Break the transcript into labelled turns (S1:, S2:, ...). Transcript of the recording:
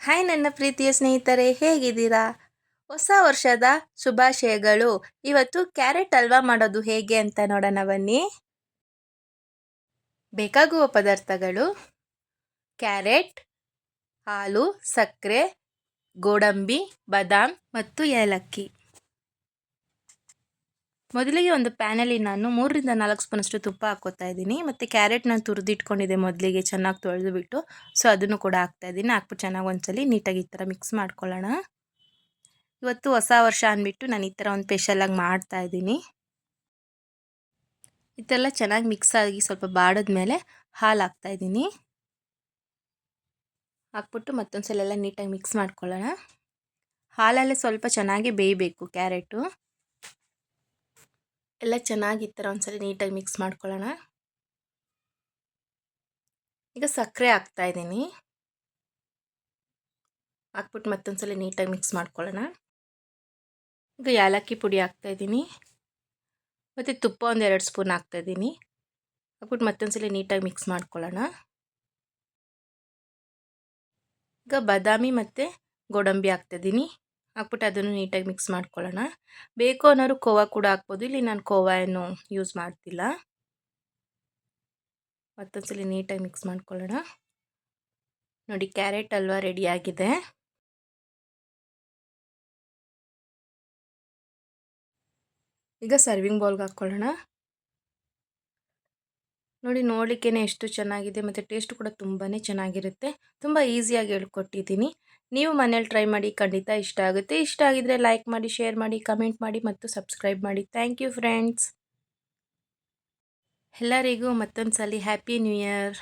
S1: Hi ನನ್ನ ಪ್ರೀತಿಯ ಸ್ನೇಹಿತರೆ, ಹೇಗಿದ್ದೀರಾ? ಹೊಸ ವರ್ಷದ ಶುಭಾಶಯಗಳು. ಇವತ್ತು ಕ್ಯಾರೆಟ್ ಹಲ್ವಾ ಮಾಡೋದು ಹೇಗೆ ಅಂತ ನೋಡೋಣ ಬನ್ನಿ. ಬೇಕಾಗುವ ಪದಾರ್ಥಗಳು: ಕ್ಯಾರೆಟ್, ಹಾಲು, ಸಕ್ಕರೆ, ಗೋಡಂಬಿ, ಬಾದಾಮ್ ಮತ್ತು ಏಲಕ್ಕಿ. ಮೊದಲಿಗೆ ಒಂದು ಪ್ಯಾನಲ್ಲಿ ನಾನು 3-4 ಸ್ಪೂನಷ್ಟು ತುಪ್ಪ ಹಾಕ್ಕೋತಾ ಇದ್ದೀನಿ. ಮತ್ತು ಕ್ಯಾರೆಟ್ ನಾನು ತುರಿದಿಟ್ಕೊಂಡಿದ್ದೆ ಮೊದಲಿಗೆ ಚೆನ್ನಾಗಿ ತೊಳೆದುಬಿಟ್ಟು, ಸೊ ಅದನ್ನು ಕೂಡ ಹಾಕ್ತಾಯಿದ್ದೀನಿ. ಹಾಕ್ಬಿಟ್ಟು ಚೆನ್ನಾಗಿ ಒಂದ್ಸಲಿ ನೀಟಾಗಿ ಈ ಥರ ಮಿಕ್ಸ್ ಮಾಡ್ಕೊಳ್ಳೋಣ. ಇವತ್ತು ಹೊಸ ವರ್ಷ ಅಂದ್ಬಿಟ್ಟು ನಾನು ಈ ಥರ ಒಂದು ಸ್ಪೆಷಲಾಗಿ ಮಾಡ್ತಾಯಿದ್ದೀನಿ. ಇದೆಲ್ಲ ಚೆನ್ನಾಗಿ ಮಿಕ್ಸ್ ಆಗಿ ಸ್ವಲ್ಪ ಬಾಡಿದ್ಮೇಲೆ ಹಾಲು ಹಾಕ್ತಾಯಿದ್ದೀನಿ. ಹಾಕ್ಬಿಟ್ಟು ಮತ್ತೊಂದು ಸಲ ಎಲ್ಲ ನೀಟಾಗಿ ಮಿಕ್ಸ್ ಮಾಡ್ಕೊಳ್ಳೋಣ. ಹಾಲಲ್ಲೇ ಸ್ವಲ್ಪ ಚೆನ್ನಾಗಿ ಬೇಯಬೇಕು ಕ್ಯಾರೆಟು. ಎಲ್ಲ ಚೆನ್ನಾಗಿ ಈ ಥರ ಒಂದ್ಸಲ ನೀಟಾಗಿ ಮಿಕ್ಸ್ ಮಾಡ್ಕೊಳ್ಳೋಣ. ಈಗ ಸಕ್ಕರೆ ಹಾಕ್ತಾಯಿದ್ದೀನಿ. ಹಾಕ್ಬಿಟ್ಟು ಮತ್ತೊಂದು ಸಲ ನೀಟಾಗಿ ಮಿಕ್ಸ್ ಮಾಡ್ಕೊಳ್ಳೋಣ. ಈಗ ಏಲಕ್ಕಿ ಪುಡಿ ಹಾಕ್ತಾಯಿದ್ದೀನಿ. ಮತ್ತು ತುಪ್ಪ 1-2 ಸ್ಪೂನ್ ಹಾಕ್ತಾಯಿದ್ದೀನಿ. ಹಾಕ್ಬಿಟ್ಟು ಮತ್ತೊಂದು ಸಲ ನೀಟಾಗಿ ಮಿಕ್ಸ್ ಮಾಡ್ಕೊಳ್ಳೋಣ. ಈಗ ಬಾದಾಮಿ ಮತ್ತು ಗೋಡಂಬಿ ಹಾಕ್ತಾಯಿದ್ದೀನಿ. ಹಾಕ್ಬಿಟ್ಟು ಅದನ್ನು ನೀಟಾಗಿ ಮಿಕ್ಸ್ ಮಾಡ್ಕೊಳ್ಳೋಣ. ಬೇಕು ಅನ್ನೋರು ಕೋವಾ ಕೂಡ ಹಾಕ್ಬೋದು. ಇಲ್ಲಿ ನಾನು ಕೋವಾ ಏನು ಯೂಸ್ ಮಾಡ್ತಿಲ್ಲ. ಮತ್ತೊಂದು ಸಲ ನೀಟಾಗಿ ಮಿಕ್ಸ್ ಮಾಡ್ಕೊಳ್ಳೋಣ. ನೋಡಿ, ಕ್ಯಾರೆಟ್ ಹಲ್ವಾ ರೆಡಿಯಾಗಿದೆ. ಈಗ ಸರ್ವಿಂಗ್ ಬೌಲ್ಗೆ ಹಾಕ್ಕೊಳ್ಳೋಣ. ನೋಡಿ, ನೋಡಲಿಕ್ಕೇ ಎಷ್ಟು ಚೆನ್ನಾಗಿದೆ ಮತ್ತು ಟೇಸ್ಟ್ ಕೂಡ ತುಂಬಾ ಚೆನ್ನಾಗಿರುತ್ತೆ. ತುಂಬ ಈಸಿಯಾಗಿ ಹೇಳ್ಕೊಟ್ಟಿದ್ದೀನಿ. ನೀವು ಮನೇಲಿ ಟ್ರೈ ಮಾಡಿ, ಖಂಡಿತ ಇಷ್ಟ ಆಗುತ್ತೆ. ಇಷ್ಟ ಆಗಿದರೆ ಲೈಕ್ ಮಾಡಿ, ಶೇರ್ ಮಾಡಿ, ಕಮೆಂಟ್ ಮಾಡಿ ಮತ್ತು ಸಬ್ಸ್ಕ್ರೈಬ್ ಮಾಡಿ. Thank you friends. ಎಲ್ಲರಿಗೂ ಮತ್ತೊಂದು ಸಲ ಹ್ಯಾಪಿ ನ್ಯೂ ಇಯರ್.